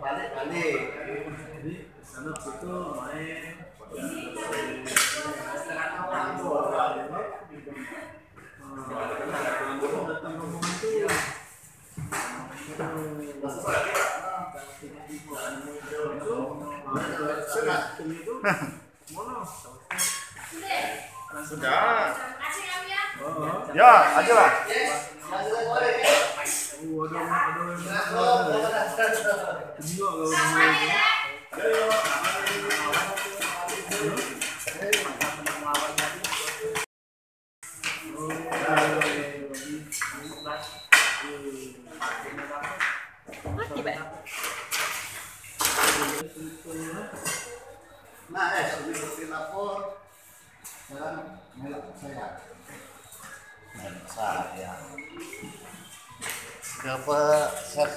balik-balik. Jadi sana situ main datang rombongan tuh Sudah. Ya, aja lah. Nah, seperti lapor sekarang merek saya. Merek saya. Berapa set?